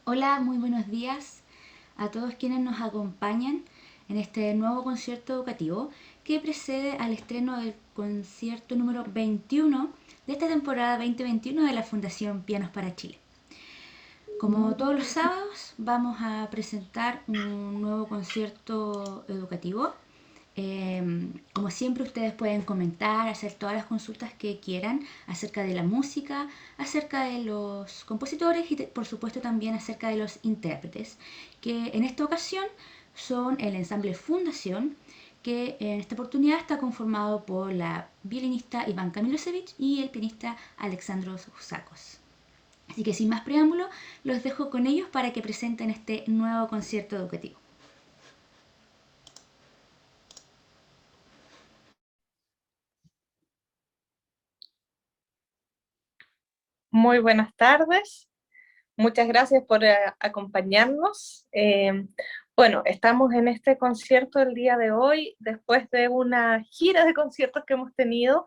Hola, muy buenos días a todos quienes nos acompañan en este nuevo concierto educativo que precede al estreno del concierto número 21 de esta temporada 2021 de la Fundación Pianos para Chile. Como todos los sábados, vamos a presentar un nuevo concierto educativo. Como siempre, ustedes pueden comentar, hacer todas las consultas que quieran acerca de la música, acerca de los compositores y, por supuesto, también acerca de los intérpretes, que en esta ocasión son el ensamble Fundación, que en esta oportunidad está conformado por la violinista Ivanka Milosevic y el pianista Alexandros Usakos. Así que sin más preámbulo, los dejo con ellos para que presenten este nuevo concierto educativo. Muy buenas tardes, muchas gracias por acompañarnos. Bueno, estamos en este concierto el día de hoy después de una gira de conciertos que hemos tenido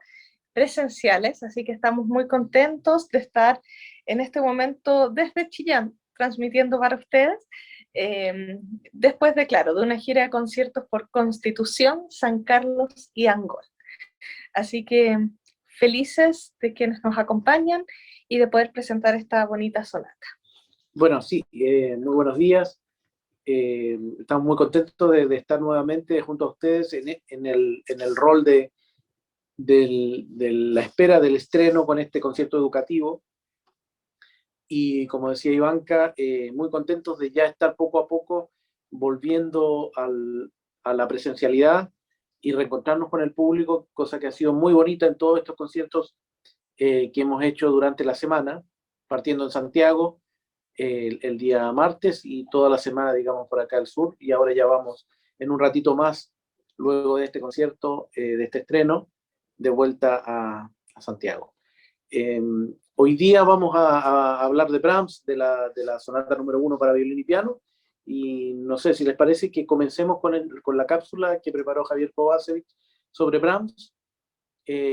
presenciales, así que estamos muy contentos de estar en este momento desde Chillán, transmitiendo para ustedes, eh, después de, claro, de una gira de conciertos por Constitución, San Carlos y Angol. Así que felices de quienes nos acompañan y de poder presentar esta bonita sonata. Bueno, sí, muy buenos días. Estamos muy contentos de estar nuevamente junto a ustedes en el rol de la espera del estreno con este concierto educativo. Y como decía Ivanka, muy contentos de ya estar poco a poco volviendo a la presencialidad y reencontrarnos con el público, cosa que ha sido muy bonita en todos estos conciertos que hemos hecho durante la semana, partiendo en Santiago el día martes y toda la semana, digamos, por acá al sur, y ahora ya vamos en un ratito más, luego de este concierto, de este estreno, de vuelta a Santiago. Eh, Hoy día vamos a hablar de Brahms, de la sonata número 1 para violín y piano, y no sé si les parece que comencemos con la cápsula que preparó Javier Kovacevic sobre Brahms,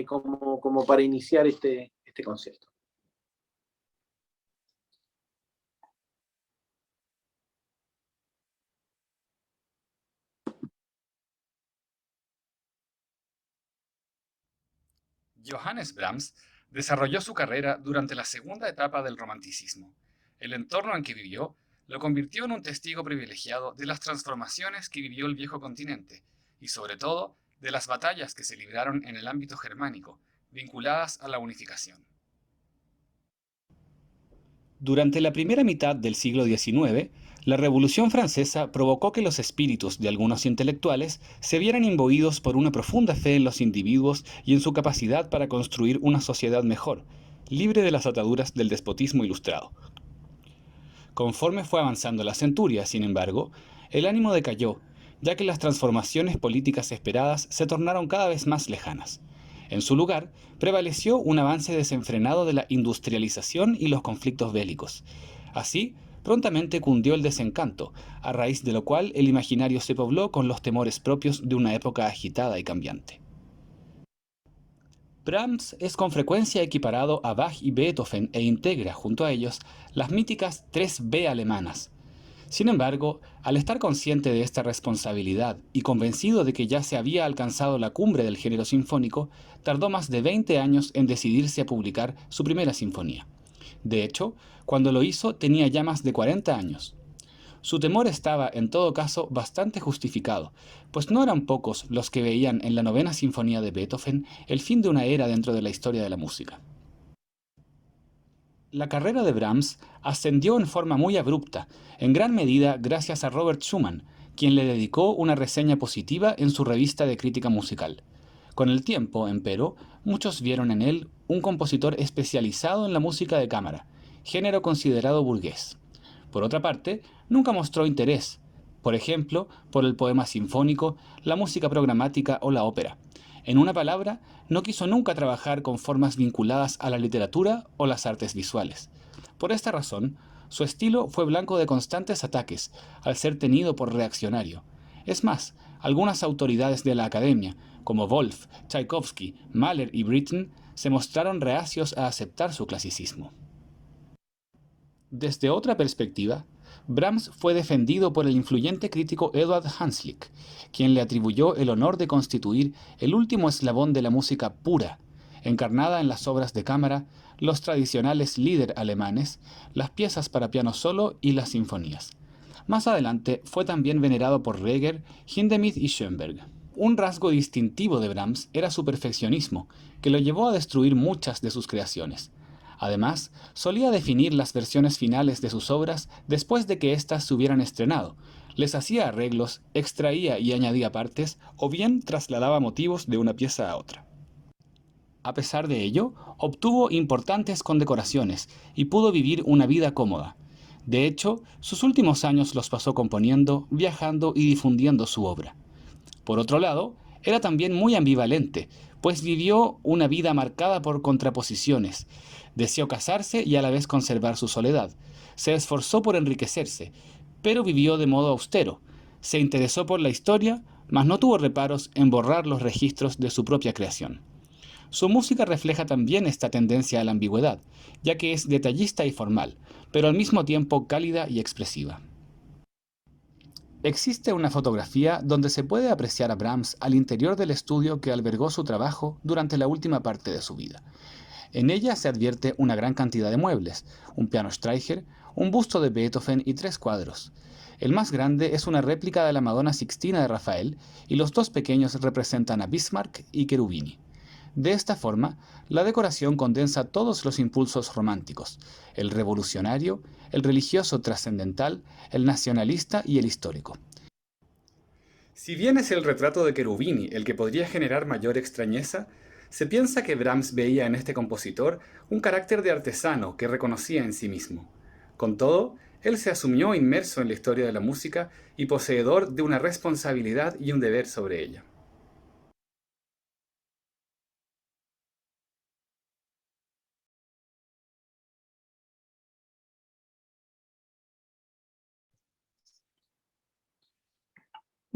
como para iniciar este concierto. Johannes Brahms desarrolló su carrera durante la segunda etapa del romanticismo. El entorno en que vivió lo convirtió en un testigo privilegiado de las transformaciones que vivió el viejo continente y sobre todo de las batallas que se libraron en el ámbito germánico, vinculadas a la unificación. Durante la primera mitad del siglo XIX, la Revolución Francesa provocó que los espíritus de algunos intelectuales se vieran imbuidos por una profunda fe en los individuos y en su capacidad para construir una sociedad mejor, libre de las ataduras del despotismo ilustrado. Conforme fue avanzando la centuria, sin embargo, el ánimo decayó, ya que las transformaciones políticas esperadas se tornaron cada vez más lejanas. En su lugar, prevaleció un avance desenfrenado de la industrialización y los conflictos bélicos. Así, prontamente cundió el desencanto, a raíz de lo cual el imaginario se pobló con los temores propios de una época agitada y cambiante. Brahms es con frecuencia equiparado a Bach y Beethoven e integra, junto a ellos, las míticas 3B alemanas. Sin embargo, al estar consciente de esta responsabilidad y convencido de que ya se había alcanzado la cumbre del género sinfónico, tardó más de 20 años en decidirse a publicar su primera sinfonía. De hecho, cuando lo hizo tenía ya más de 40 años. Su temor estaba, en todo caso, bastante justificado, pues no eran pocos los que veían en la novena sinfonía de Beethoven el fin de una era dentro de la historia de la música. La carrera de Brahms ascendió en forma muy abrupta, en gran medida gracias a Robert Schumann, quien le dedicó una reseña positiva en su revista de crítica musical. Con el tiempo, empero, muchos vieron en él un compositor especializado en la música de cámara, género considerado burgués. Por otra parte, nunca mostró interés, por ejemplo, por el poema sinfónico, la música programática o la ópera. En una palabra, no quiso nunca trabajar con formas vinculadas a la literatura o las artes visuales. Por esta razón, su estilo fue blanco de constantes ataques, al ser tenido por reaccionario. Es más, algunas autoridades de la academia, como Wolf, Tchaikovsky, Mahler y Britten, se mostraron reacios a aceptar su clasicismo. Desde otra perspectiva, Brahms fue defendido por el influyente crítico Eduard Hanslick, quien le atribuyó el honor de constituir el último eslabón de la música pura, encarnada en las obras de cámara, los tradicionales Lieder alemanes, las piezas para piano solo y las sinfonías. Más adelante fue también venerado por Reger, Hindemith y Schoenberg. Un rasgo distintivo de Brahms era su perfeccionismo, que lo llevó a destruir muchas de sus creaciones. Además, solía definir las versiones finales de sus obras después de que éstas se hubieran estrenado. Les hacía arreglos, extraía y añadía partes, o bien trasladaba motivos de una pieza a otra. A pesar de ello, obtuvo importantes condecoraciones y pudo vivir una vida cómoda. De hecho, sus últimos años los pasó componiendo, viajando y difundiendo su obra. Por otro lado, era también muy ambivalente, pues vivió una vida marcada por contraposiciones. Deseó casarse y a la vez conservar su soledad. Se esforzó por enriquecerse, pero vivió de modo austero. Se interesó por la historia, mas no tuvo reparos en borrar los registros de su propia creación. Su música refleja también esta tendencia a la ambigüedad, ya que es detallista y formal, pero al mismo tiempo cálida y expresiva. Existe una fotografía donde se puede apreciar a Brahms al interior del estudio que albergó su trabajo durante la última parte de su vida. En ella se advierte una gran cantidad de muebles, un piano Streicher, un busto de Beethoven y 3 cuadros. El más grande es una réplica de la Madonna Sixtina de Rafael y los 2 pequeños representan a Bismarck y Cherubini. De esta forma, la decoración condensa todos los impulsos románticos: el revolucionario, el religioso trascendental, el nacionalista y el histórico. Si bien es el retrato de Cherubini el que podría generar mayor extrañeza, se piensa que Brahms veía en este compositor un carácter de artesano que reconocía en sí mismo. Con todo, él se asumió inmerso en la historia de la música y poseedor de una responsabilidad y un deber sobre ella.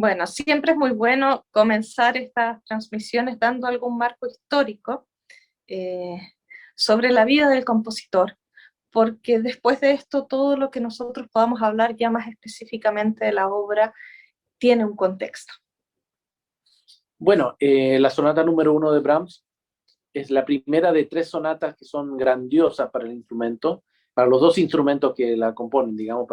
Bueno, siempre es muy bueno comenzar estas transmisiones dando algún marco histórico eh, sobre la vida del compositor, porque después de esto todo lo que nosotros podamos hablar ya más específicamente de la obra tiene un contexto. Bueno, la sonata número 1 de Brahms es la primera de 3 sonatas que son grandiosas para el instrumento, para los 2 instrumentos que la componen, digamos.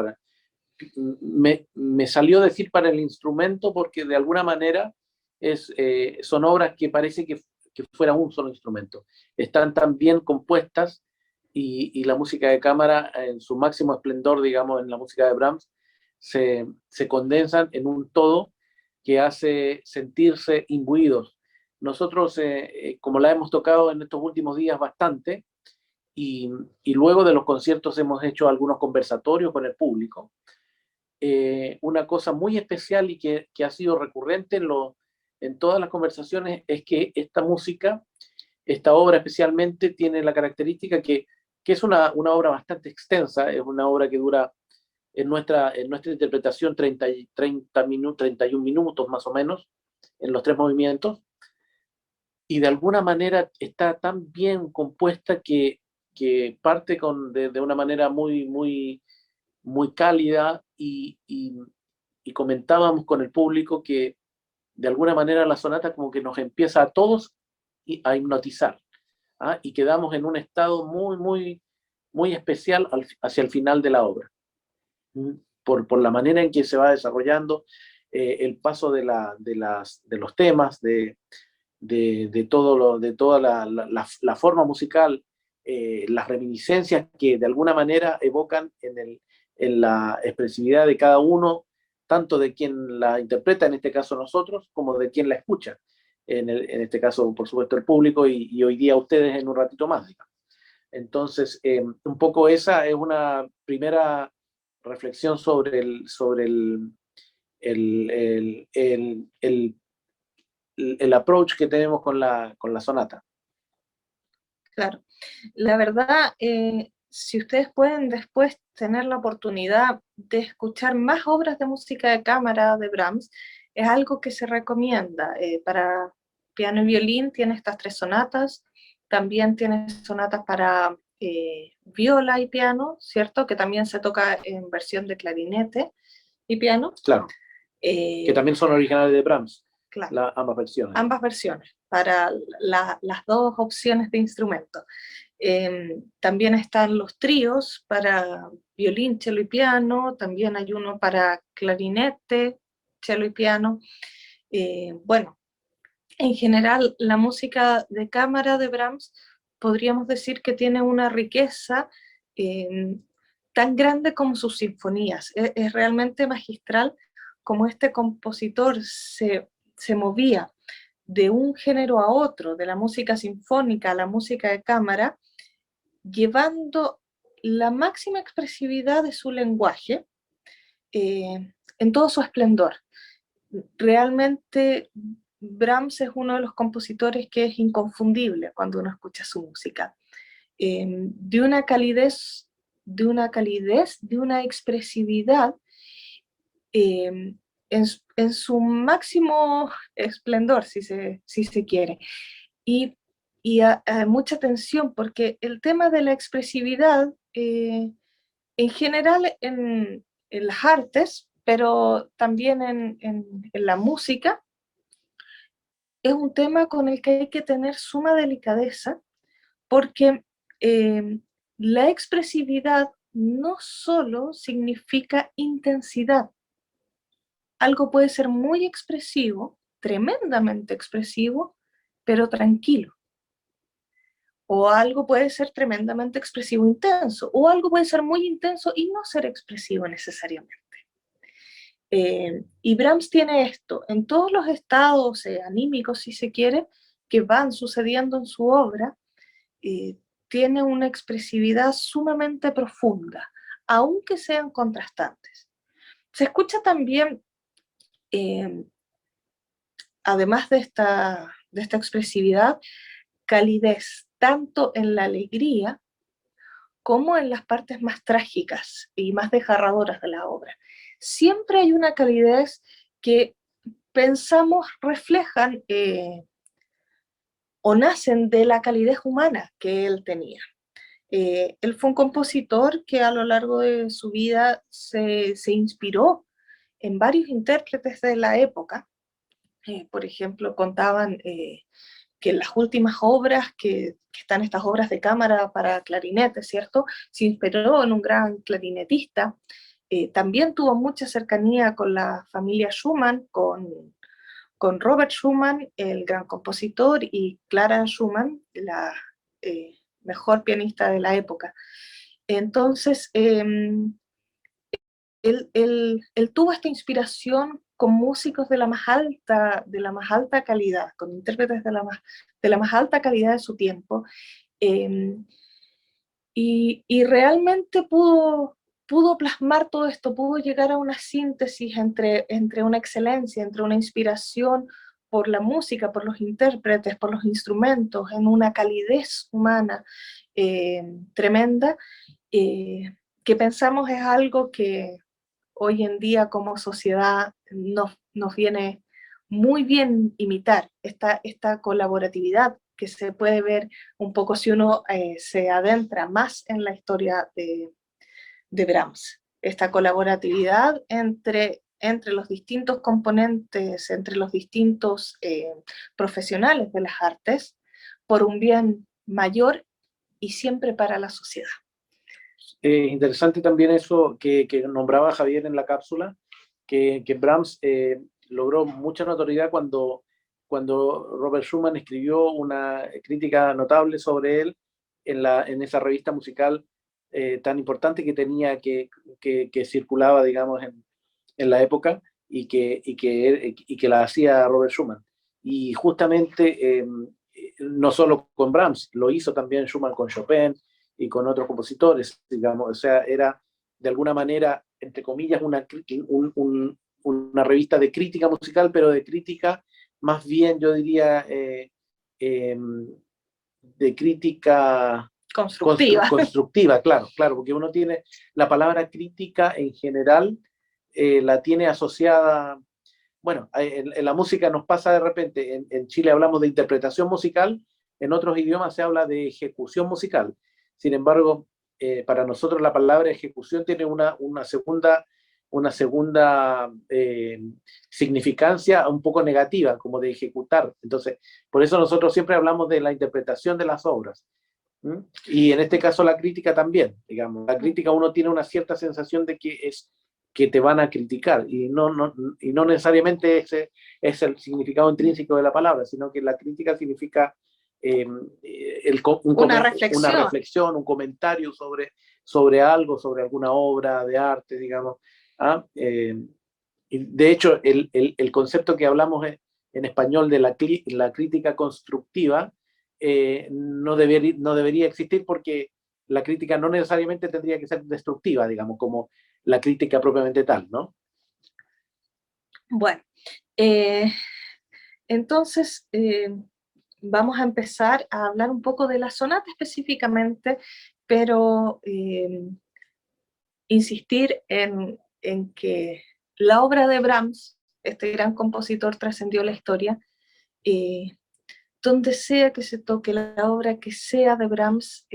Me salió decir para el instrumento porque de alguna manera son obras que parece que fuera un solo instrumento. Están tan bien compuestas y la música de cámara en su máximo esplendor, digamos, en la música de Brahms, se condensan en un todo que hace sentirse imbuidos. Nosotros, como la hemos tocado en estos últimos días bastante, y luego de los conciertos hemos hecho algunos conversatorios con el público, una cosa muy especial y que ha sido recurrente en todas las conversaciones es que esta música, esta obra especialmente, tiene la característica que es una obra bastante extensa, es una obra que dura en nuestra interpretación 31 minutos más o menos, en los 3 movimientos, y de alguna manera está tan bien compuesta que parte de una manera muy cálida y comentábamos con el público que de alguna manera la sonata como que nos empieza a todos a hipnotizar, ¿ah? Y quedamos en un estado muy especial hacia el final de la obra, por la manera en que se va desarrollando, el paso de los temas, de toda la forma musical, las reminiscencias que de alguna manera evocan en la expresividad de cada uno, tanto de quien la interpreta, en este caso nosotros, como de quien la escucha, en este caso, por supuesto, el público y hoy día ustedes en un ratito más, digamos. Entonces, un poco esa es una primera reflexión sobre el approach que tenemos con la sonata. Claro, la verdad, si ustedes pueden después tener la oportunidad de escuchar más obras de música de cámara de Brahms, es algo que se recomienda. Para piano y violín tiene estas 3 sonatas, también tiene sonatas para viola y piano, ¿cierto? Que también se toca en versión de clarinete y piano. Claro, que también son originales de Brahms, claro, ambas versiones. Ambas versiones, para las dos opciones de instrumentos. También están los tríos para violín, cello y piano, también hay uno para clarinete, cello y piano. Bueno, en general la música de cámara de Brahms podríamos decir que tiene una riqueza tan grande como sus sinfonías. Es realmente magistral como este compositor se movía de un género a otro, de la música sinfónica a la música de cámara, llevando la máxima expresividad de su lenguaje en todo su esplendor. Realmente Brahms es uno de los compositores que es inconfundible cuando uno escucha su música. De una calidez, de una expresividad en su máximo esplendor, si se quiere. Y mucha atención, porque el tema de la expresividad, en general en las artes, pero también en la música, es un tema con el que hay que tener suma delicadeza, porque la expresividad no solo significa intensidad. Algo puede ser muy expresivo, tremendamente expresivo, pero tranquilo. O algo puede ser tremendamente expresivo, intenso, o algo puede ser muy intenso y no ser expresivo necesariamente. Y Brahms tiene esto en todos los estados anímicos, si se quiere, que van sucediendo en su obra. Tiene una expresividad sumamente profunda, aunque sean contrastantes. Se escucha también, además de esta expresividad, calidez, tanto en la alegría como en las partes más trágicas y más desgarradoras de la obra. Siempre hay una calidez que pensamos reflejan o nacen de la calidez humana que él tenía. Él fue un compositor que a lo largo de su vida se inspiró en varios intérpretes de la época. Por ejemplo, contaban que en las últimas obras, que están estas obras de cámara para clarinete, ¿cierto? Se inspiró en un gran clarinetista. También tuvo mucha cercanía con la familia Schumann, con Robert Schumann, el gran compositor, y Clara Schumann, la mejor pianista de la época. Entonces, él tuvo esta inspiración con músicos de la más alta calidad, con intérpretes de la más alta calidad de su tiempo, y realmente pudo plasmar todo esto, pudo llegar a una síntesis entre una excelencia, entre una inspiración por la música, por los intérpretes, por los instrumentos, en una calidez humana tremenda, que pensamos es algo que hoy en día como sociedad nos viene muy bien imitar, esta colaboratividad que se puede ver un poco si uno se adentra más en la historia de Brahms. Esta colaboratividad entre los distintos componentes, entre los distintos profesionales de las artes, por un bien mayor y siempre para la sociedad. Interesante también eso que nombraba Javier en la cápsula, que Brahms logró mucha notoriedad cuando Robert Schumann escribió una crítica notable sobre él en esa revista musical tan importante que tenía, que circulaba, digamos, en la época, y que la hacía Robert Schumann. Y justamente, no solo con Brahms, lo hizo también Schumann con Chopin y con otros compositores, digamos. O sea, era de alguna manera, entre comillas, una revista de crítica musical, pero de crítica más bien, yo diría, de crítica constructiva, claro, porque uno tiene la palabra crítica en general, la tiene asociada, bueno, en la música nos pasa de repente, en Chile hablamos de interpretación musical, en otros idiomas se habla de ejecución musical. Sin embargo, para nosotros la palabra ejecución tiene una segunda significancia un poco negativa, como de ejecutar. Entonces, por eso nosotros siempre hablamos de la interpretación de las obras. ¿Mm? Y en este caso la crítica también, digamos. La crítica uno tiene una cierta sensación de que te van a criticar, y no necesariamente ese es el significado intrínseco de la palabra, sino que la crítica significa una reflexión, un comentario sobre algo, sobre alguna obra de arte, digamos. Y de hecho, el concepto que hablamos en español de la crítica constructiva no debería existir, porque la crítica no necesariamente tendría que ser destructiva, digamos, como la crítica propiamente tal, ¿no? Bueno, entonces vamos a empezar a hablar un poco de la sonata específicamente, pero insistir en que la obra de Brahms, este gran compositor, trascendió la historia. Donde sea que se toque la obra que sea de Brahms,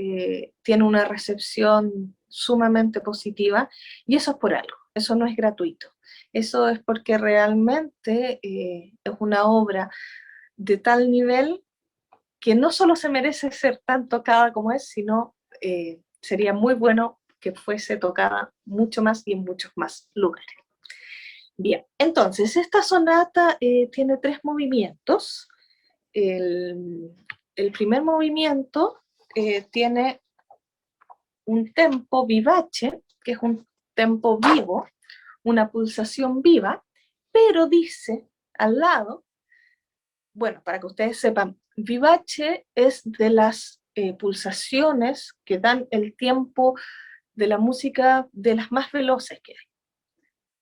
tiene una recepción sumamente positiva, y eso es por algo, eso no es gratuito, eso es porque realmente es una obra de tal nivel que no solo se merece ser tan tocada como es, sino sería muy bueno que fuese tocada mucho más y en muchos más lugares. Bien, entonces esta sonata tiene 3 movimientos. El primer movimiento tiene un tempo vivace, que es un tempo vivo, una pulsación viva, pero dice al lado, bueno, para que ustedes sepan, vivace es de las pulsaciones que dan el tiempo de la música de las más veloces que hay.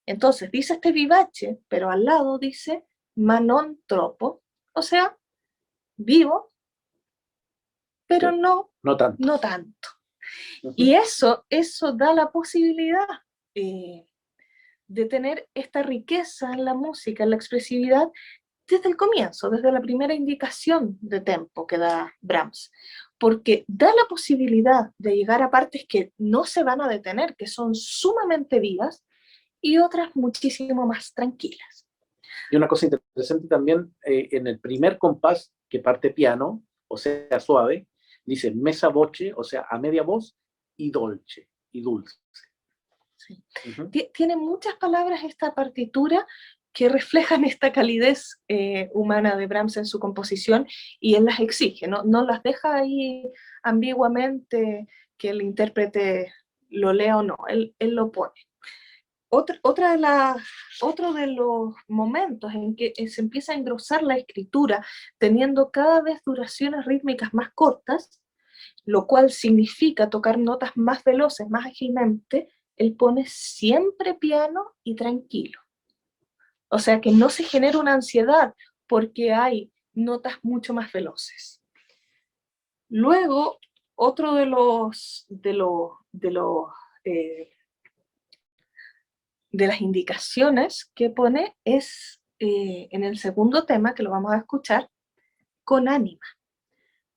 Entonces dice este vivace, pero al lado dice ma non troppo, o sea, vivo, pero Sí, no tanto. Uh-huh. Y eso da la posibilidad de tener esta riqueza en la música, en la expresividad, desde el comienzo, desde la primera indicación de tempo que da Brahms, porque da la posibilidad de llegar a partes que no se van a detener, que son sumamente vivas, y otras muchísimo más tranquilas. Y una cosa interesante también, en el primer compás que parte piano, o sea, suave, dice mezza voce, o sea, a media voz, y dolce, y dulce. Sí. Uh-huh. Tiene muchas palabras esta partitura que reflejan esta calidez humana de Brahms en su composición, y él las exige, no las deja ahí ambiguamente que el intérprete lo lea o no, él lo pone. Otro de los momentos en que se empieza a engrosar la escritura, teniendo cada vez duraciones rítmicas más cortas, lo cual significa tocar notas más veloces, más ágilmente, él pone siempre piano y tranquilo. O sea que no se genera una ansiedad porque hay notas mucho más veloces. Luego, otro de las indicaciones que pone es en el segundo tema, que lo vamos a escuchar, con ánima.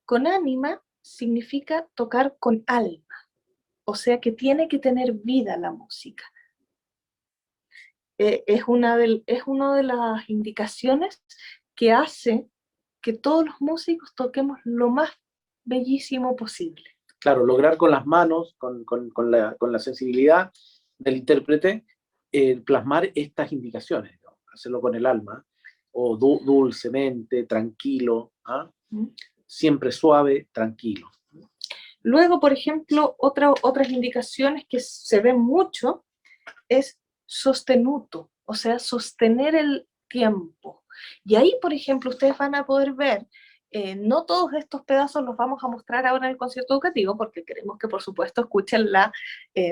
Con ánima significa tocar con alma, o sea que tiene que tener vida la música. Es una de las indicaciones que hace que todos los músicos toquemos lo más bellísimo posible. Claro, lograr con las manos, con la sensibilidad del intérprete, plasmar estas indicaciones, ¿no? Hacerlo con el alma, o dulcemente, tranquilo, siempre suave, tranquilo. Luego, por ejemplo, otras indicaciones que se ven mucho es sostenuto, o sea, sostener el tiempo. Y ahí, por ejemplo, ustedes van a poder ver, no todos estos pedazos los vamos a mostrar ahora en el concierto educativo, porque queremos que, por supuesto, escuchen la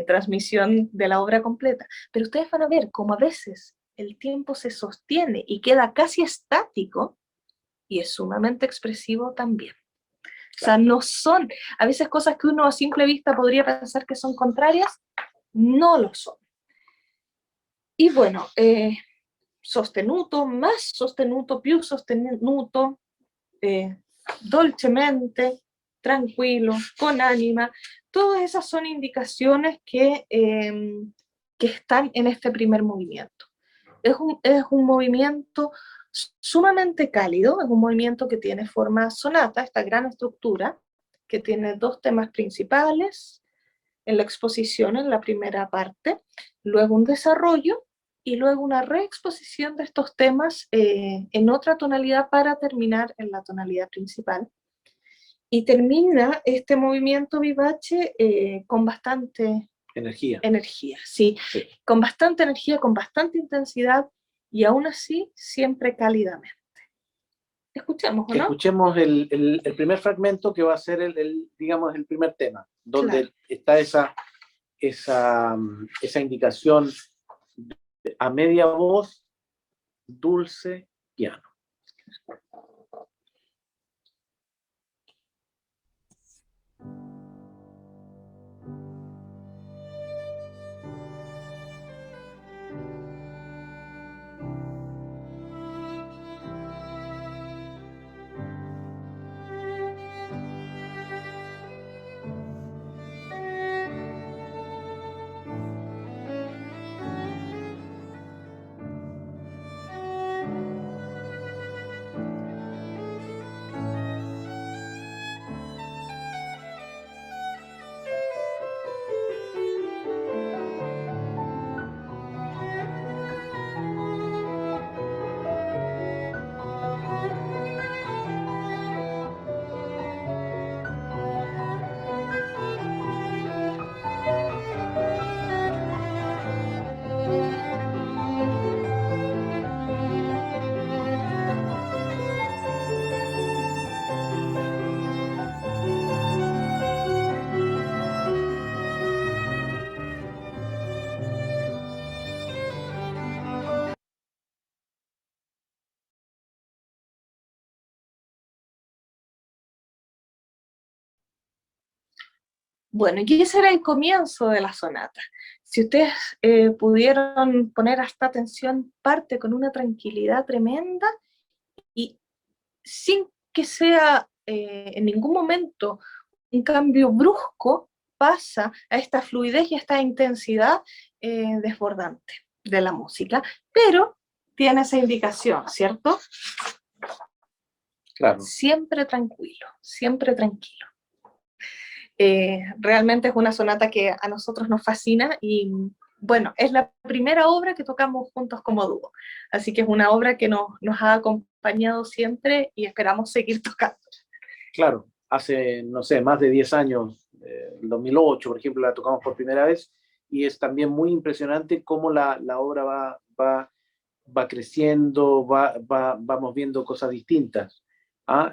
transmisión de la obra completa, pero ustedes van a ver cómo a veces el tiempo se sostiene y queda casi estático, y es sumamente expresivo también. O sea, no son, a veces cosas que uno a simple vista podría pensar que son contrarias, no lo son. Y bueno, sostenuto, más sostenuto, più sostenuto, dolcemente, tranquilo, con ánima, Todas esas son indicaciones que están en este primer movimiento. Es un movimiento sumamente cálido, es un movimiento que tiene forma sonata, esta gran estructura, que tiene dos temas principales en la exposición, en la primera parte, luego un desarrollo y luego una reexposición de estos temas en otra tonalidad para terminar en la tonalidad principal. Y termina este movimiento vivace con bastante Energía. Sí, Sí. con bastante energía, con bastante intensidad y aún así siempre cálidamente. Escuchemos, ¿o no? Escuchemos el primer fragmento que va a ser digamos, el primer tema, donde Claro. está esa indicación a media voz, dulce, piano. Bueno, y ese era el comienzo de la sonata. Si ustedes pudieron poner hasta atención, parte con una tranquilidad tremenda y sin que sea en ningún momento un cambio brusco, pasa a esta fluidez y a esta intensidad desbordante de la música, pero tiene esa indicación, ¿cierto? Claro. Siempre tranquilo, siempre tranquilo. Realmente es una sonata que a nosotros nos fascina y bueno, es la primera obra que tocamos juntos como dúo, así que es una obra que nos ha acompañado siempre y esperamos seguir tocando. Claro, hace, no sé, más de 10 años, el 2008, por ejemplo, la tocamos por primera vez y es también muy impresionante cómo la obra va creciendo, vamos viendo cosas distintas.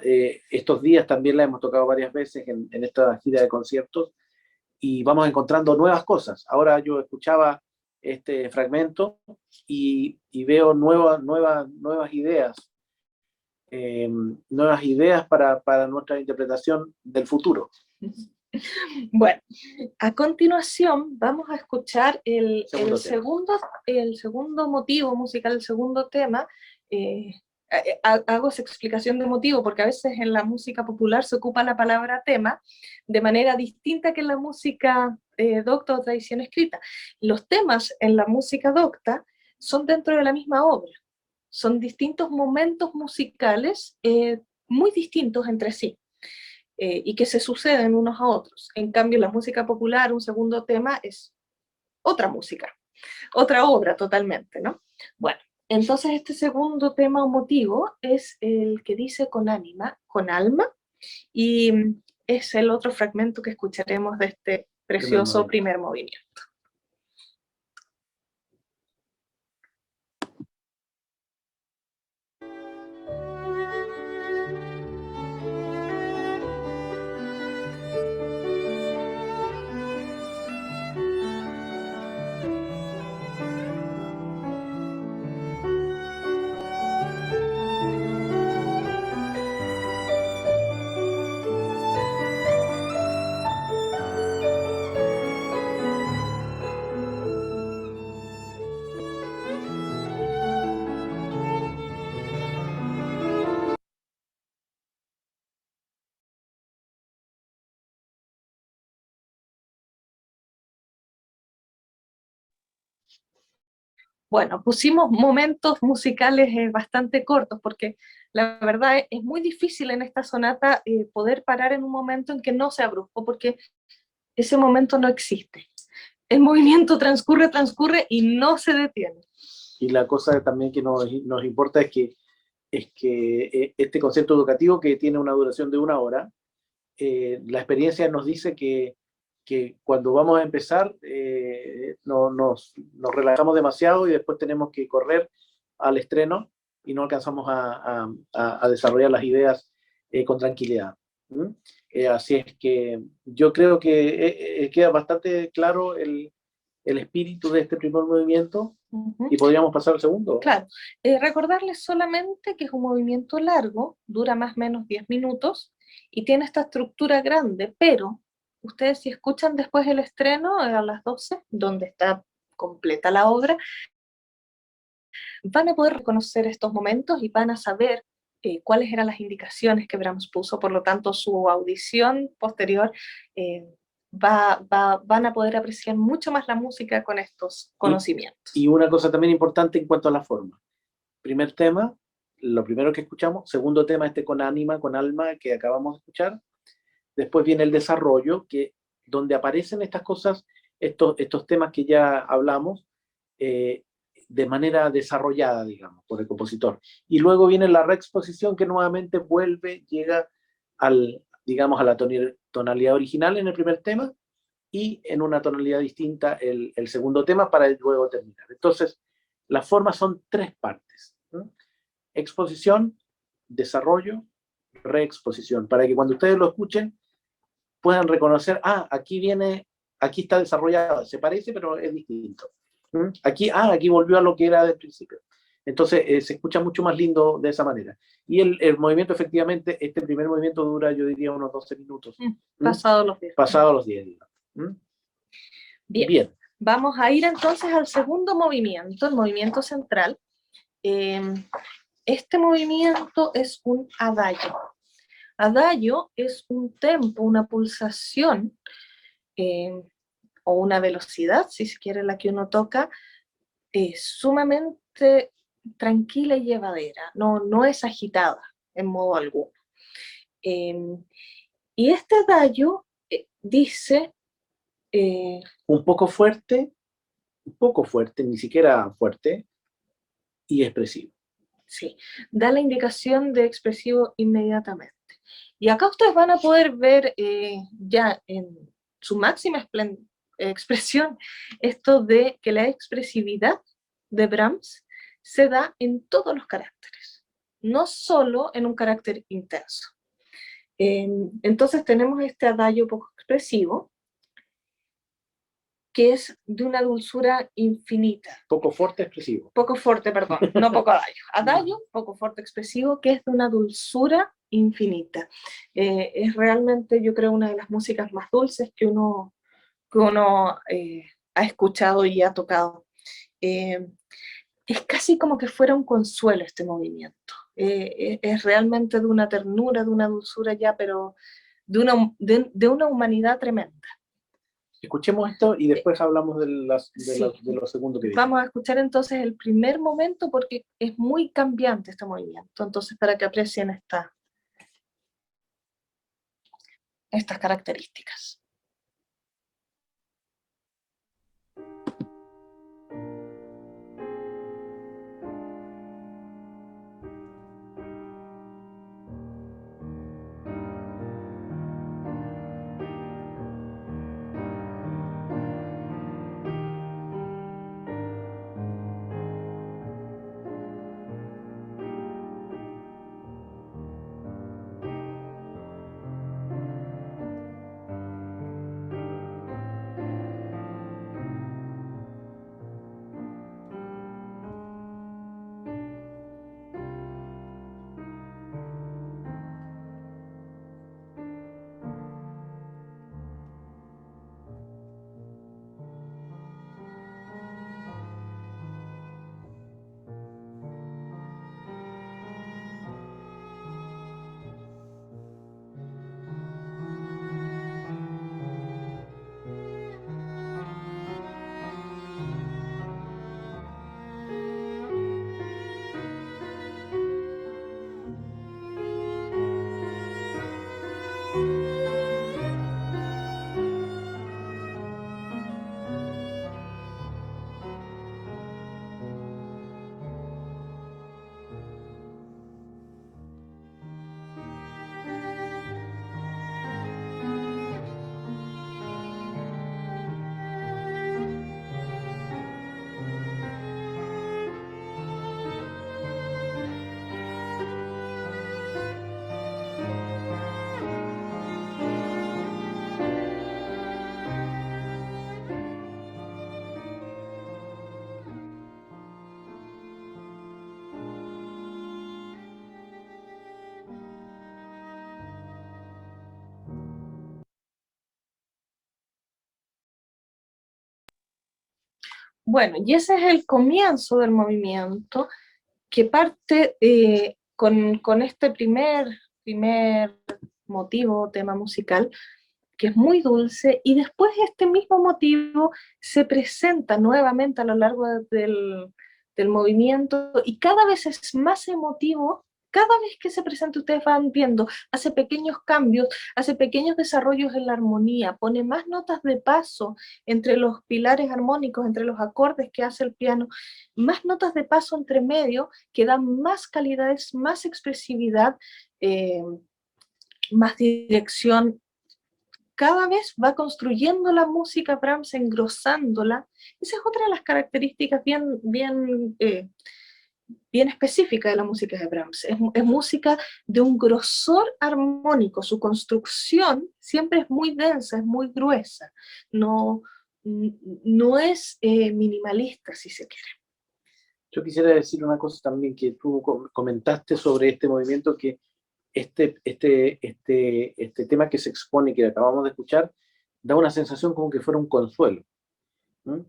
Estos días también la hemos tocado varias veces en esta gira de conciertos y vamos encontrando nuevas cosas. Ahora yo escuchaba este fragmento y veo nuevas ideas para nuestra interpretación del futuro. Bueno, a continuación vamos a escuchar el segundo motivo musical, el segundo tema. Hago esa explicación de motivo porque a veces en la música popular se ocupa la palabra tema de manera distinta que en la música docta o tradición escrita. Los temas en la música docta son dentro de la misma obra, son distintos momentos musicales muy distintos entre sí. Y que se suceden unos a otros. En cambio, la música popular, un segundo tema, es otra música, otra obra totalmente, ¿no? Bueno, entonces este segundo tema o motivo es el que dice con ánima, con alma, y es el otro fragmento que escucharemos de este precioso primer movimiento. Bueno, pusimos momentos musicales bastante cortos, porque la verdad es muy difícil en esta sonata poder parar en un momento en que no sea brusco, porque ese momento no existe. El movimiento transcurre, transcurre y no se detiene. Y la cosa también que nos importa es que este concepto educativo, que tiene una duración de 1 hora, la experiencia nos dice que cuando vamos a empezar nos relajamos demasiado y después tenemos que correr al estreno y no alcanzamos a desarrollar las ideas con tranquilidad. ¿Mm? Así es que yo creo que queda bastante claro el espíritu de este primer movimiento. Y podríamos pasar al segundo. Claro, recordarles solamente que es un movimiento largo, dura más o menos 10 minutos y tiene esta estructura grande, pero ustedes si escuchan después el estreno a las 12, donde está completa la obra, van a poder reconocer estos momentos y van a saber cuáles eran las indicaciones que Brahms puso, por lo tanto su audición posterior van a poder apreciar mucho más la música con estos conocimientos. Y una cosa también importante en cuanto a la forma. Primer tema, lo primero que escuchamos. Segundo tema, este con ánima, con alma, que acabamos de escuchar. Después viene el desarrollo, donde aparecen estas cosas, estos temas que ya hablamos, de manera desarrollada, digamos, por el compositor. Y luego viene la reexposición, que nuevamente llega digamos, a la tonalidad original en el primer tema, y en una tonalidad distinta el segundo tema, para luego terminar. Entonces, las formas son 3 partes, ¿no? Exposición, desarrollo, reexposición, para que cuando ustedes lo escuchen puedan reconocer, aquí está desarrollado, se parece pero es distinto. Aquí volvió a lo que era del principio. Entonces se escucha mucho más lindo de esa manera. Y el movimiento, efectivamente, este primer movimiento dura, yo diría, unos 12 minutos. Pasados los 10. Pasados los 10, digamos. Bien. Vamos a ir entonces al segundo movimiento, el movimiento central. Este movimiento es un adagio. Adagio es un tempo, una pulsación o una velocidad, si se quiere, la que uno toca, sumamente tranquila y llevadera, no es agitada en modo alguno. Y este adagio dice... un poco fuerte, ni siquiera fuerte, y expresivo. Sí, da la indicación de expresivo inmediatamente. Y acá ustedes van a poder ver ya en su máxima expresión esto de que la expresividad de Brahms se da en todos los caracteres, no solo en un carácter intenso. Entonces tenemos este adagio poco expresivo, que es de una dulzura infinita. Poco fuerte, expresivo. Poco fuerte, perdón, no poco adagio. Adagio, poco fuerte, expresivo, que es de una dulzura infinita. Es realmente, yo creo, una de las músicas más dulces que uno ha escuchado y ha tocado. Es casi como que fuera un consuelo este movimiento. Es realmente de una ternura, de una dulzura ya, pero de una humanidad tremenda. Escuchemos esto y después hablamos de lo segundo que viene. Vamos a escuchar entonces el primer momento porque es muy cambiante este movimiento, entonces para que aprecien estas características. Bueno, y ese es el comienzo del movimiento, que parte con este primer motivo, tema musical, que es muy dulce, y después este mismo motivo se presenta nuevamente a lo largo del movimiento, y cada vez es más emotivo. Cada vez que se presenta, ustedes van viendo, hace pequeños cambios, hace pequeños desarrollos en la armonía, pone más notas de paso entre los pilares armónicos, entre los acordes que hace el piano, más notas de paso entre medio, que dan más calidades, más expresividad, eh, más dirección. Cada vez va construyendo la música Brahms, engrosándola. Esa es otra de las características bien específicas de la música de Brahms. Es música de un grosor armónico. Su construcción siempre es muy densa, es muy gruesa. No es minimalista, si se quiere. Yo quisiera decir una cosa también, que tú comentaste sobre este movimiento, que este tema que se expone, que acabamos de escuchar, da una sensación como que fuera un consuelo. ¿Mm?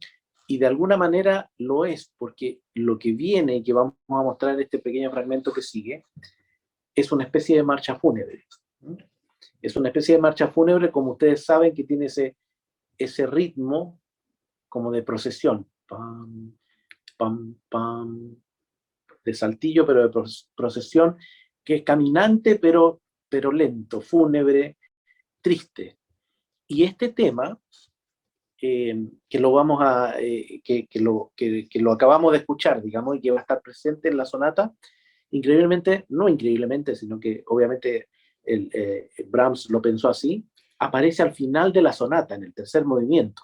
Y de alguna manera lo es, porque lo que viene y que vamos a mostrar en este pequeño fragmento que sigue, es una especie de marcha fúnebre. ¿Mm? Es una especie de marcha fúnebre, como ustedes saben, que tiene ese ritmo como de procesión. Pam, pam, pam, de saltillo, pero de procesión, que es caminante, pero lento, fúnebre, triste. Y este tema, que lo vamos a, que lo acabamos de escuchar, digamos, y que va a estar presente en la sonata, increíblemente, no increíblemente, sino que obviamente Brahms lo pensó así, aparece al final de la sonata, en el tercer movimiento.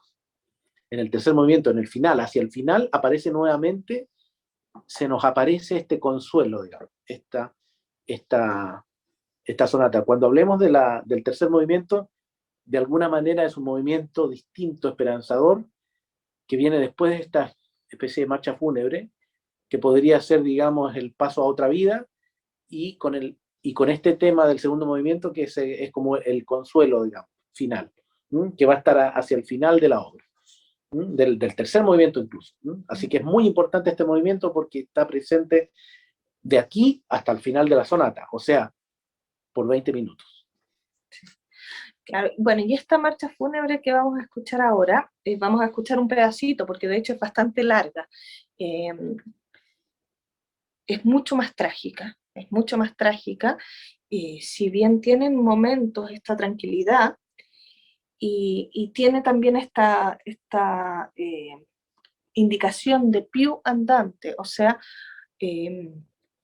En el tercer movimiento, en el final, hacia el final, aparece nuevamente, se nos aparece este consuelo, digamos, esta sonata. Cuando hablemos del tercer movimiento, de alguna manera es un movimiento distinto, esperanzador, que viene después de esta especie de marcha fúnebre, que podría ser, digamos, el paso a otra vida, y con este tema del segundo movimiento, que es como el consuelo, digamos, final, que va a estar hacia el final de la obra. Del tercer movimiento incluso. Así que es muy importante este movimiento porque está presente de aquí hasta el final de la sonata, o sea, por 20 minutos. Claro, bueno, y esta marcha fúnebre que vamos a escuchar ahora, vamos a escuchar un pedacito, porque de hecho es bastante larga, es mucho más trágica, si bien tienen momentos esta tranquilidad, y tiene también esta indicación de più andante, o sea,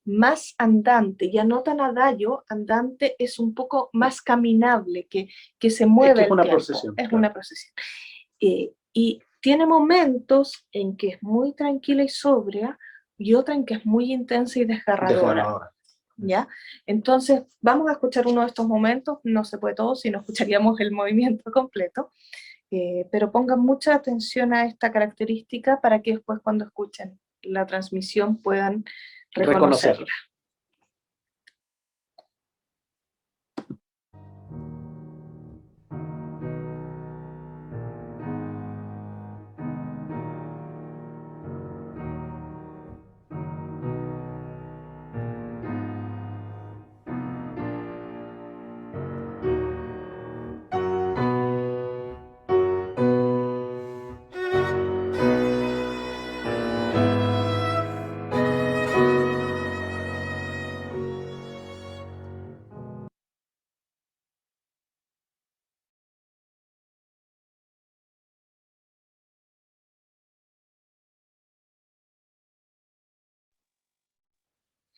más andante, ya no tan adagio, andante es un poco más caminable, que se mueve es una tiempo. procesión. Es claro. una procesión. Y tiene momentos en que es muy tranquila y sobria, y otra en que es muy intensa y desgarradora. ¿Ya? Entonces, vamos a escuchar uno de estos momentos, no se puede todo, si no escucharíamos el movimiento completo, pero pongan mucha atención a esta característica para que después cuando escuchen la transmisión puedan reconocerla.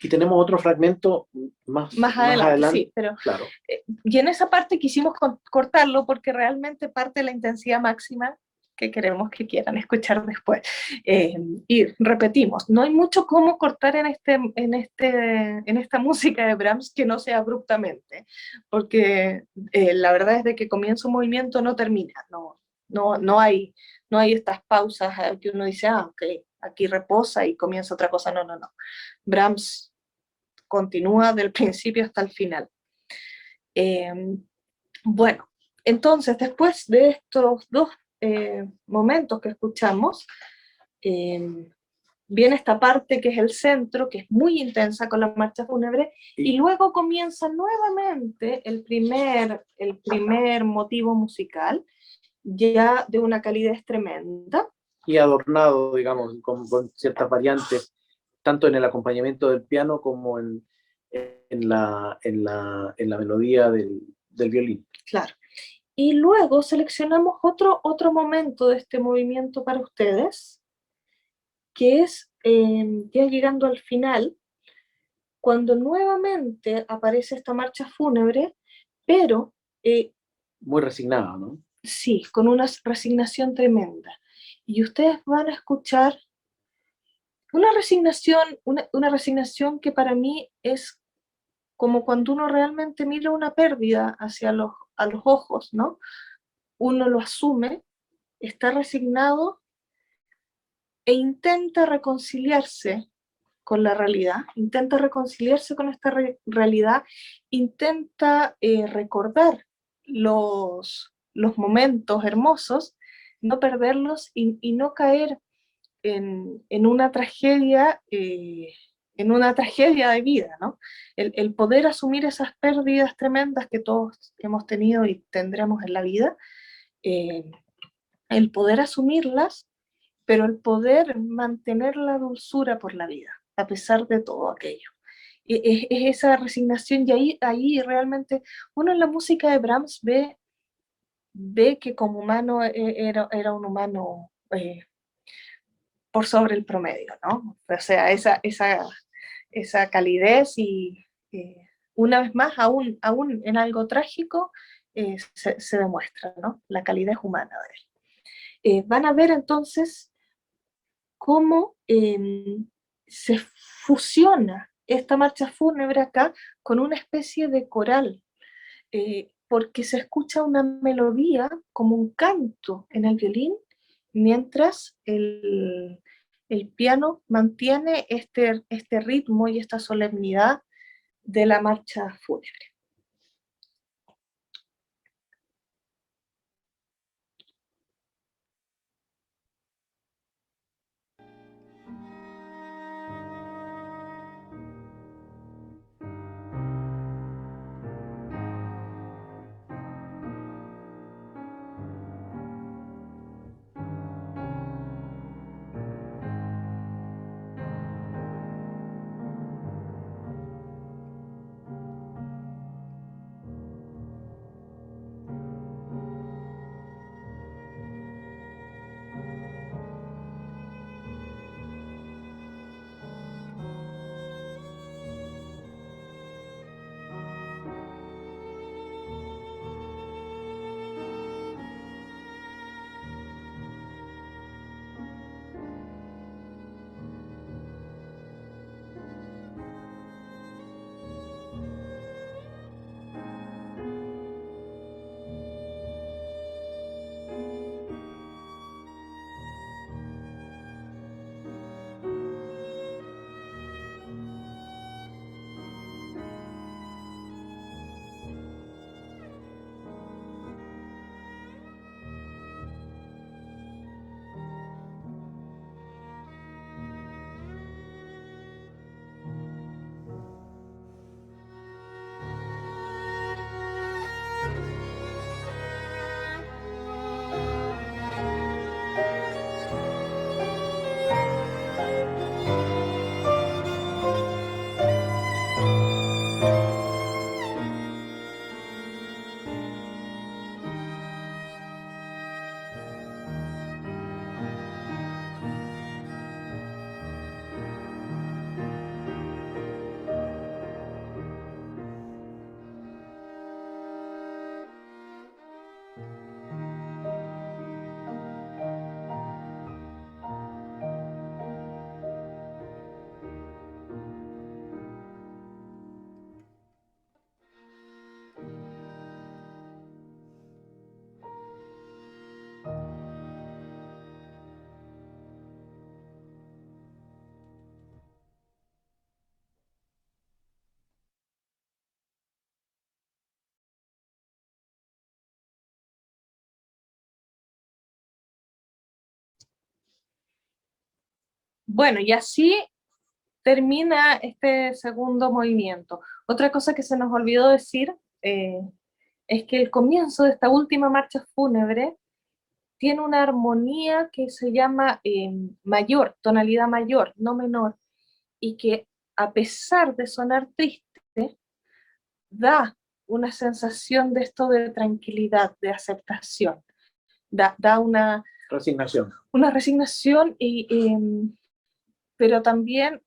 Y tenemos otro fragmento más adelante. Sí, pero claro. Y en esa parte quisimos cortarlo porque realmente parte de la intensidad máxima que queremos que quieran escuchar después. Y repetimos, no hay mucho cómo cortar en esta música de Brahms que no sea abruptamente, porque la verdad es de que comienza un movimiento, no termina, no hay estas pausas que uno dice, ok, aquí reposa y comienza otra cosa, no. Brahms continúa del principio hasta el final. Bueno, entonces después de estos dos momentos que escuchamos, viene esta parte que es el centro, que es muy intensa con la marcha fúnebre, y luego comienza nuevamente el primer motivo musical, ya de una calidez tremenda. Y adornado, digamos, con ciertas variantes, tanto en el acompañamiento del piano como en la melodía del violín. Claro. Y luego seleccionamos otro momento de este movimiento para ustedes, que es ya llegando al final, cuando nuevamente aparece esta marcha fúnebre, pero muy resignada, ¿no? Sí, con una resignación tremenda. Y ustedes van a escuchar una resignación que para mí es como cuando uno realmente mira una pérdida a los ojos, ¿no? Uno lo asume, está resignado e intenta reconciliarse con la realidad, intenta reconciliarse con esta realidad, intenta recordar los momentos hermosos, no perderlos y no caer en una tragedia de vida, ¿no? El poder asumir esas pérdidas tremendas que todos hemos tenido y tendremos en la vida, el poder asumirlas, pero el poder mantener la dulzura por la vida, a pesar de todo aquello. Es esa resignación, y ahí realmente uno en la música de Brahms ve que como humano era un humano por sobre el promedio, ¿no? O sea, esa calidez y una vez más, aún en algo trágico, se demuestra, ¿no? La calidez humana de él. Van a ver entonces cómo se fusiona esta marcha fúnebre acá con una especie de coral, porque se escucha una melodía como un canto en el violín, mientras el piano mantiene este ritmo y esta solemnidad de la marcha fúnebre. Bueno, y así termina este segundo movimiento. Otra cosa que se nos olvidó decir es que el comienzo de esta última marcha fúnebre tiene una armonía que se llama mayor, tonalidad mayor, no menor, y que a pesar de sonar triste, da una sensación de esto de tranquilidad, de aceptación, da Resignación. una resignación, pero también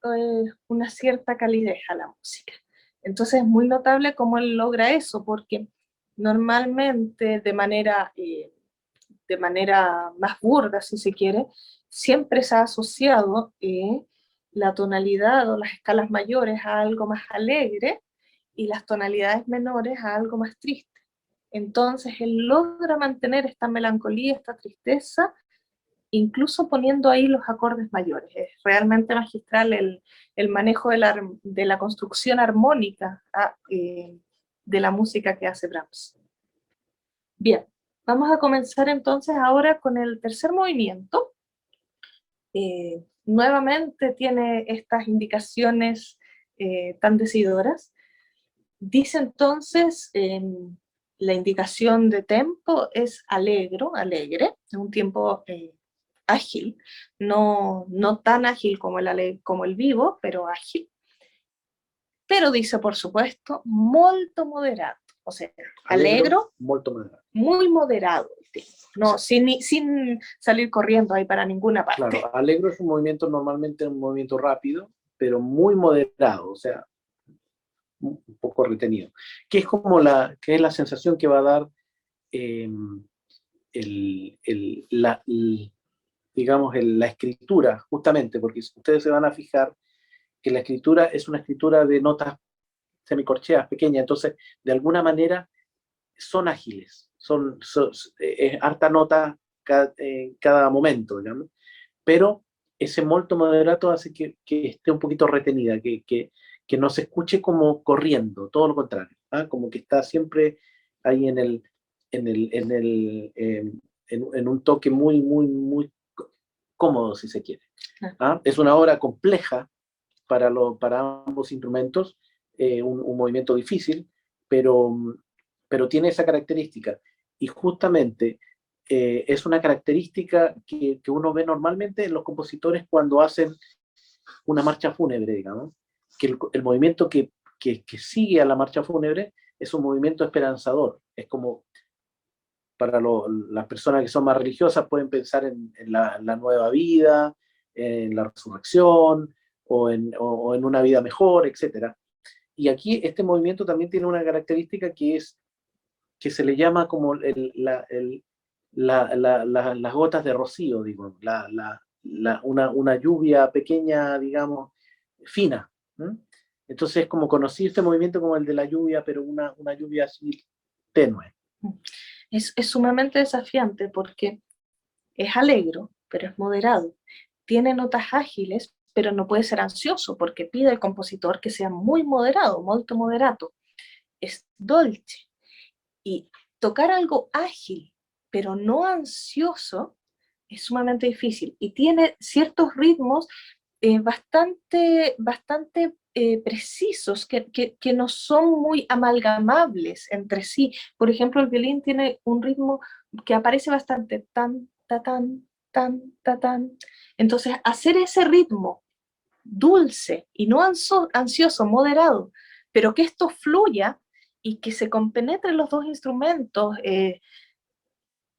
una cierta calidez a la música. Entonces es muy notable cómo él logra eso, porque normalmente de manera más burda, si se quiere, siempre se ha asociado la tonalidad o las escalas mayores a algo más alegre y las tonalidades menores a algo más triste. Entonces él logra mantener esta melancolía, esta tristeza, incluso poniendo ahí los acordes mayores. Es realmente magistral el manejo de la construcción armónica de la música que hace Brahms. Bien, vamos a comenzar entonces ahora con el tercer movimiento. Nuevamente tiene estas indicaciones tan decidoras. Dice entonces, la indicación de tempo es alegre, es un tiempo ágil, no tan ágil como el vivo, pero ágil. Pero dice, por supuesto, molto moderato, o sea, alegro, molto moderado. Muy moderado el tiempo, no, sin salir corriendo ahí para ninguna parte. Claro, alegro es un movimiento normalmente un movimiento rápido, pero muy moderado, o sea, un poco retenido. Que es como que es la sensación que va a dar digamos, la escritura, justamente, porque ustedes se van a fijar que la escritura es una escritura de notas semicorcheas, pequeñas, entonces, de alguna manera, son ágiles, es harta nota cada momento, digamos, pero ese molto moderato hace que esté un poquito retenida, que no se escuche como corriendo, todo lo contrario, ¿ah? Como que está siempre ahí en un toque muy, muy, muy cómodo, si se quiere. ¿Ah? Es una obra compleja para ambos instrumentos, un movimiento difícil, pero tiene esa característica. Y justamente es una característica que uno ve normalmente en los compositores cuando hacen una marcha fúnebre, digamos, que el movimiento que sigue a la marcha fúnebre es un movimiento esperanzador. Es como, para las personas que son más religiosas, pueden pensar en la nueva vida, en la resurrección, o en una vida mejor, etc. Y aquí este movimiento también tiene una característica que se le llama como las gotas de rocío, digo, una lluvia pequeña, digamos, fina. ¿Mm? Entonces es como conocí este movimiento como el de la lluvia, pero una lluvia así tenue. Es sumamente desafiante porque es alegro, pero es moderado. Tiene notas ágiles, pero no puede ser ansioso porque pide al compositor que sea muy moderado, molto moderato. Es dolce. Y tocar algo ágil, pero no ansioso, es sumamente difícil. Y tiene ciertos ritmos bastante precisos, que no son muy amalgamables entre sí. Por ejemplo, el violín tiene un ritmo que aparece bastante tan, ta, tan, tan, ta, tan. Entonces, hacer ese ritmo dulce y no ansioso, moderado, pero que esto fluya y que se compenetren los dos instrumentos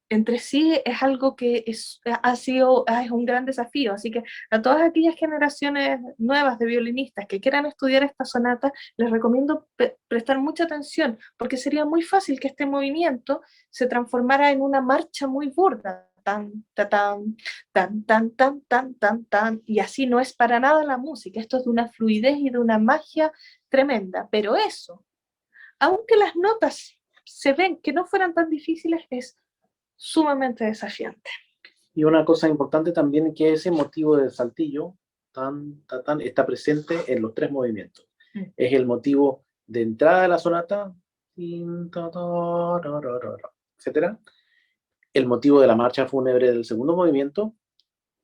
entre sí, es algo que es un gran desafío. Así que a todas aquellas generaciones nuevas de violinistas que quieran estudiar esta sonata, les recomiendo prestar mucha atención, porque sería muy fácil que este movimiento se transformara en una marcha muy burda, tan, ta, tan, tan, tan, tan, tan, tan, tan, y así no es para nada la música. Esto es de una fluidez y de una magia tremenda, pero eso, aunque las notas se ven que no fueran tan difíciles, es sumamente desafiante. Y una cosa importante también, que ese motivo del saltillo está presente en los tres movimientos. Es el motivo de entrada de la sonata, etcétera, el motivo de la marcha fúnebre del segundo movimiento,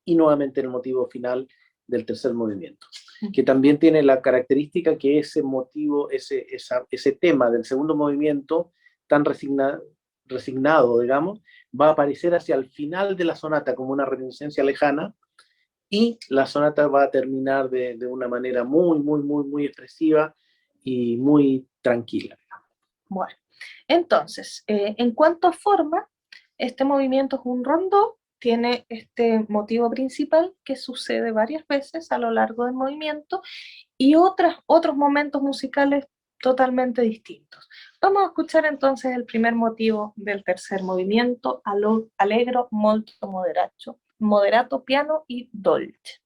y nuevamente el motivo final del tercer movimiento, que también tiene la característica que ese motivo, ese tema del segundo movimiento tan resignado, digamos, va a aparecer hacia el final de la sonata como una reminiscencia lejana, y la sonata va a terminar de una manera muy, muy, muy, muy expresiva y muy tranquila. Bueno, entonces, en cuanto a forma, este movimiento es un rondó, tiene este motivo principal que sucede varias veces a lo largo del movimiento y otros momentos musicales totalmente distintos. Vamos a escuchar entonces el primer motivo del tercer movimiento, allegro molto moderato piano y dolce.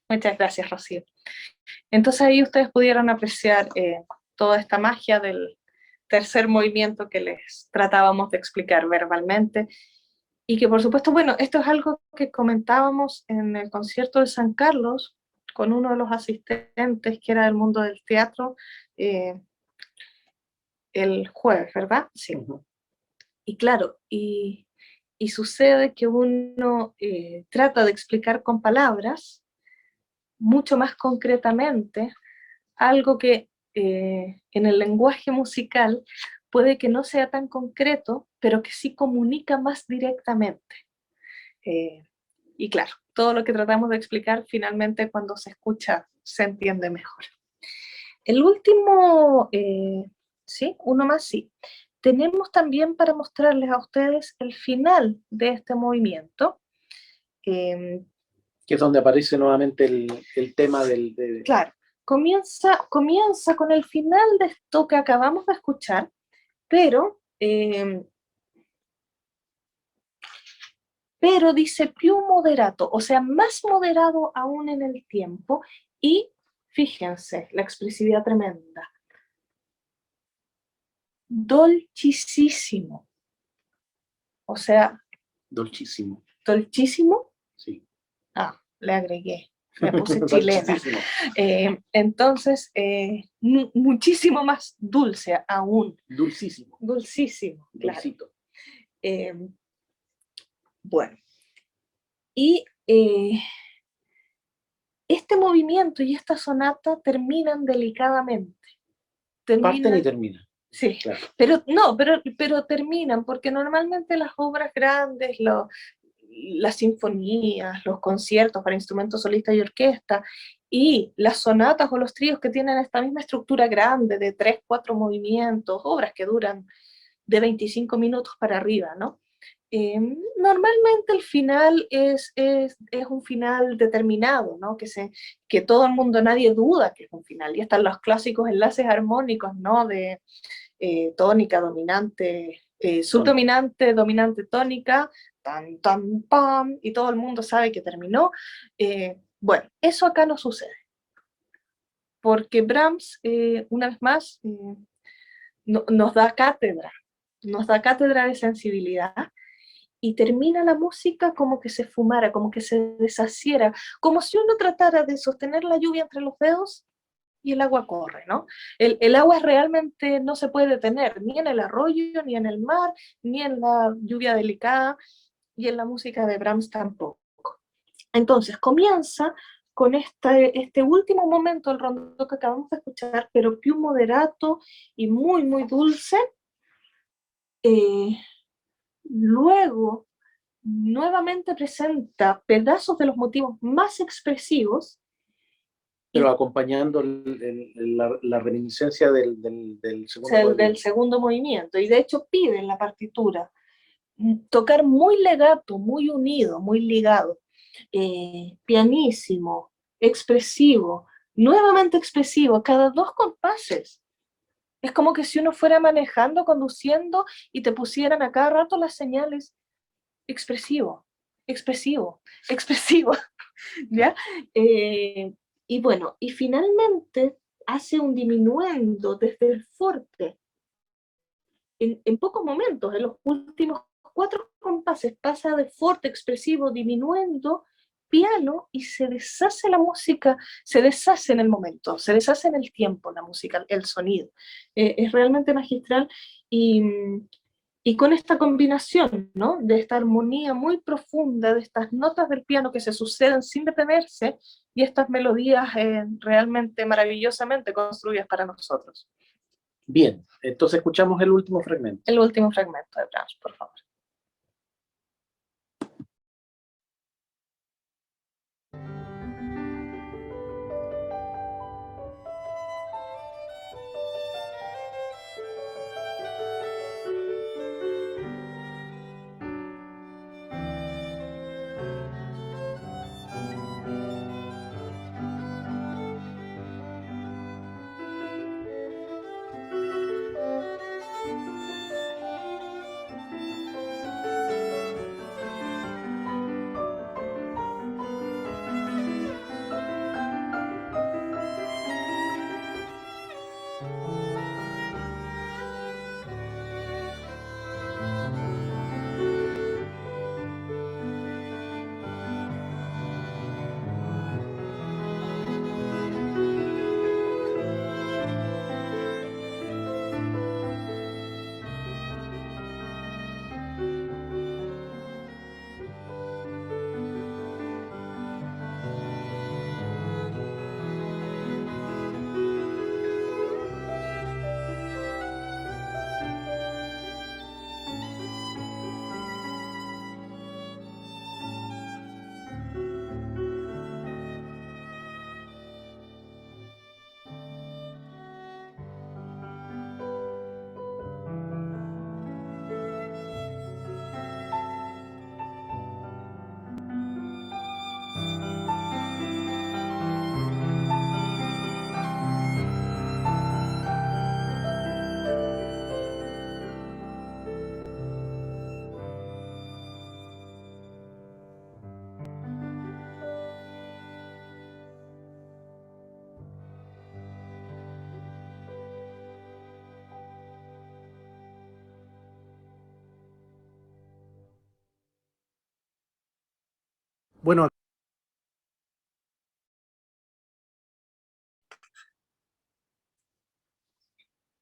Muchas gracias, Rocío. Entonces ahí ustedes pudieron apreciar toda esta magia del tercer movimiento que les tratábamos de explicar verbalmente y que por supuesto, bueno, esto es algo que comentábamos en el concierto de San Carlos con uno de los asistentes que era del mundo del teatro el jueves, ¿verdad? Sí. Y claro, y sucede que uno trata de explicar con palabras mucho más concretamente algo que en el lenguaje musical puede que no sea tan concreto, pero que sí comunica más directamente. Y claro, todo lo que tratamos de explicar finalmente cuando se escucha se entiende mejor. El último, sí, uno más, sí. Tenemos también para mostrarles a ustedes el final de este movimiento. Que es donde aparece nuevamente el tema Claro, comienza con el final de esto que acabamos de escuchar, pero dice più moderato, o sea, más moderado aún en el tiempo, y fíjense, la expresividad tremenda. Dolcissimo. O sea... Dolcísimo. ¿Dolcísimo? Sí. Ah, le agregué. Me puse chilena. Entonces, muchísimo más dulce aún. Dulcísimo. Dulcísimo, claro. Dulcito. Bueno. Y este movimiento y esta sonata terminan delicadamente. Parten y terminan. Sí, claro. pero terminan, porque normalmente las obras grandes, las sinfonías, los conciertos para instrumentos solistas y orquesta, y las sonatas o los tríos que tienen esta misma estructura grande de 3, 4 movimientos, obras que duran de 25 minutos para arriba, ¿no? Normalmente el final es un final determinado, ¿no? Que todo el mundo, nadie duda que es un final, y están los clásicos enlaces armónicos, ¿no? De tónica, dominante, subdominante, dominante, tónica, tan, tan, pam, y todo el mundo sabe que terminó. Bueno, eso acá no sucede, porque Brahms, una vez más, nos da cátedra de sensibilidad, y termina la música como que se fumara, como que se deshaciera, como si uno tratara de sostener la lluvia entre los dedos y el agua corre, ¿no? El agua realmente no se puede detener, ni en el arroyo, ni en el mar, ni en la lluvia delicada, y en la música de Brahms tampoco. Entonces comienza con este último momento del rondo que acabamos de escuchar, pero più moderato y muy, muy dulce. Luego, nuevamente presenta pedazos de los motivos más expresivos. Pero acompañando la reminiscencia del segundo movimiento. Y de hecho pide en la partitura tocar muy legato, muy unido, muy ligado, pianísimo, expresivo, nuevamente expresivo, cada 2 compases. Es como que si uno fuera manejando, conduciendo y te pusieran a cada rato las señales expresivo, expresivo, expresivo, ¿ya? Y bueno, y finalmente hace un diminuendo desde el forte. En pocos momentos, en los últimos 4 compases, pasa de forte, expresivo, diminuendo, piano, y se deshace la música, se deshace en el momento, se deshace en el tiempo la música, el sonido. Es realmente magistral, y con esta combinación, ¿no?, de esta armonía muy profunda, de estas notas del piano que se suceden sin detenerse, y estas melodías realmente maravillosamente construidas para nosotros. Bien, entonces escuchamos el último fragmento. El último fragmento de Brahms, por favor. Bueno,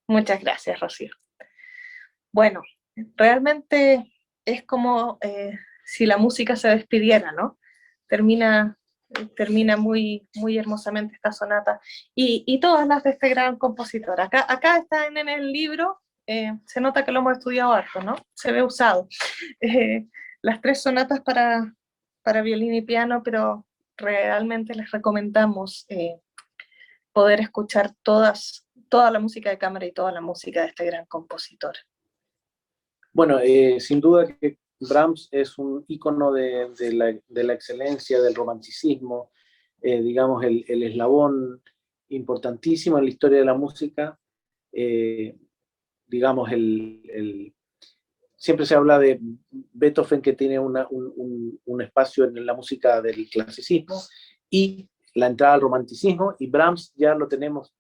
muchas gracias, Rocío. Bueno, realmente es como si la música se despidiera, ¿no? Termina muy, muy hermosamente esta sonata, y todas las de este gran compositor. Acá están en el libro, se nota que lo hemos estudiado harto, ¿no? Se ve usado. Las 3 sonatas para violín y piano, pero realmente les recomendamos poder escuchar toda la música de cámara y toda la música de este gran compositor. Bueno, sin duda que Brahms es un ícono de la excelencia, del romanticismo, digamos, el eslabón importantísimo en la historia de la música. Digamos, siempre se habla de Beethoven, que tiene un espacio en la música del clasicismo, y la entrada al romanticismo, y Brahms ya lo tenemos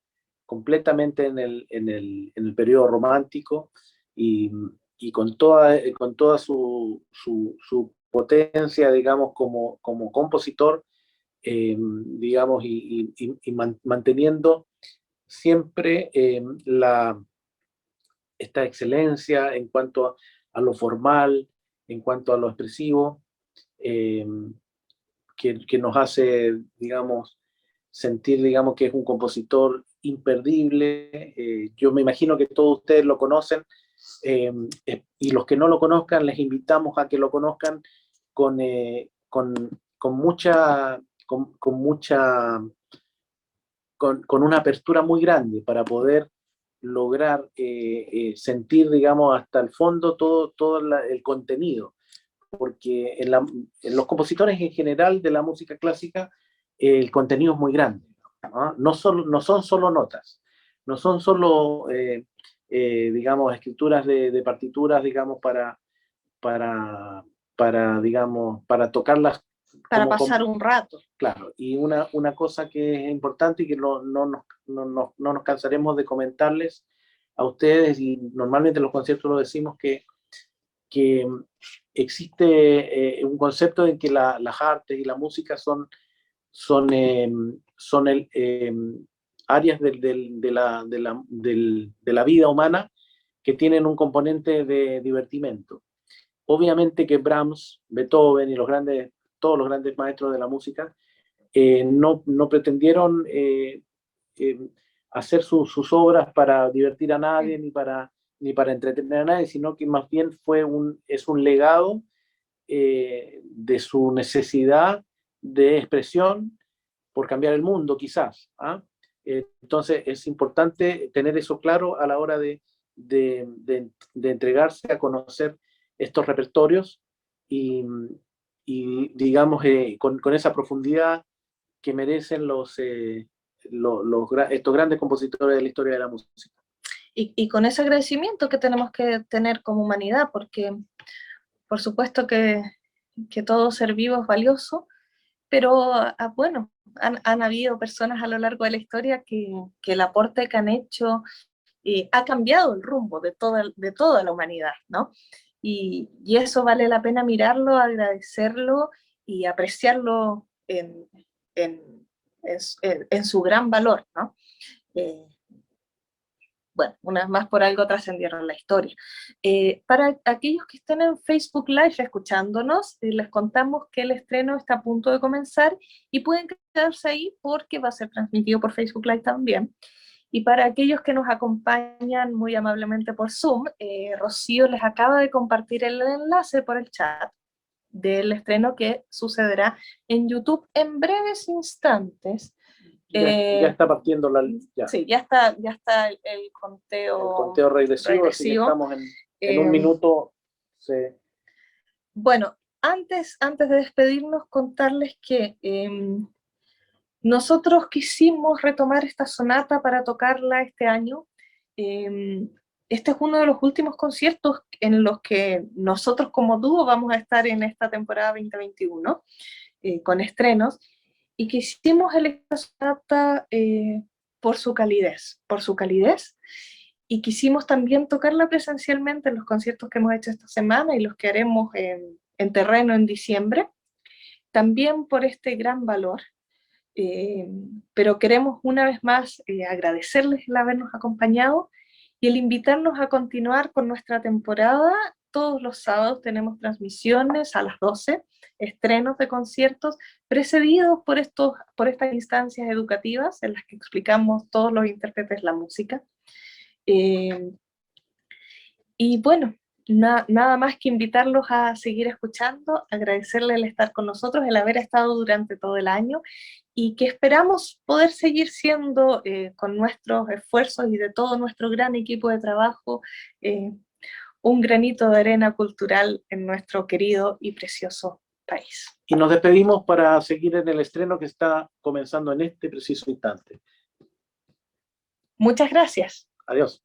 completamente en el periodo romántico, y con toda su potencia, digamos, como compositor, digamos, manteniendo siempre esta excelencia en cuanto a lo formal, en cuanto a lo expresivo, que nos hace, digamos, sentir, digamos, que es un compositor imperdible. Yo me imagino que todos ustedes lo conocen, y los que no lo conozcan, les invitamos a que lo conozcan con mucha, con una apertura muy grande para poder lograr sentir, digamos, hasta el fondo todo el contenido, porque en los compositores en general de la música clásica el contenido es muy grande, ¿no? No son solo notas, no son solo, digamos, escrituras de partituras, digamos, digamos, para tocarlas. Para pasar un rato. Claro, y una cosa que es importante y que no nos cansaremos de comentarles a ustedes, y normalmente en los conciertos lo decimos, que existe un concepto en que las artes y la música son áreas de la vida humana que tienen un componente de divertimento. Obviamente que Brahms, Beethoven y todos los grandes maestros de la música no pretendieron hacer sus obras para divertir a nadie ni para entretener a nadie, sino que más bien es un legado de su necesidad de expresión por cambiar el mundo, quizás. Entonces es importante tener eso claro a la hora de entregarse a conocer estos repertorios y digamos, con esa profundidad que merecen estos grandes compositores de la historia de la música. Y con ese agradecimiento que tenemos que tener como humanidad, porque por supuesto que todo ser vivo es valioso, pero bueno, han habido personas a lo largo de la historia que el aporte que han hecho ha cambiado el rumbo de toda la humanidad, ¿no? Y eso vale la pena mirarlo, agradecerlo y apreciarlo en su gran valor, ¿no? Bueno, una vez más, por algo trascendieron la historia. Para aquellos que estén en Facebook Live escuchándonos, les contamos que el estreno está a punto de comenzar y pueden quedarse ahí porque va a ser transmitido por Facebook Live también. Y para aquellos que nos acompañan muy amablemente por Zoom, Rocío les acaba de compartir el enlace por el chat del estreno que sucederá en YouTube en breves instantes. Ya está partiendo ya. Sí, ya está el conteo regresivo, así que estamos en un minuto. Sí. Bueno, antes de despedirnos, contarles que nosotros quisimos retomar esta sonata para tocarla este año. Este es uno de los últimos conciertos en los que nosotros como dúo vamos a estar en esta temporada 2021, con estrenos, y quisimos elegir esta sonata por su calidez, y quisimos también tocarla presencialmente en los conciertos que hemos hecho esta semana y los que haremos en terreno en diciembre, también por este gran valor. Pero queremos una vez más agradecerles el habernos acompañado y el invitarnos a continuar con nuestra temporada. Todos los sábados tenemos transmisiones a las 12, estrenos de conciertos precedidos por estas instancias educativas en las que explicamos todos los intérpretes la música. Y bueno, nada más que invitarlos a seguir escuchando, agradecerles el estar con nosotros, el haber estado durante todo el año, y que esperamos poder seguir siendo, con nuestros esfuerzos y de todo nuestro gran equipo de trabajo, un granito de arena cultural en nuestro querido y precioso país. Y nos despedimos para seguir en el estreno que está comenzando en este preciso instante. Muchas gracias. Adiós.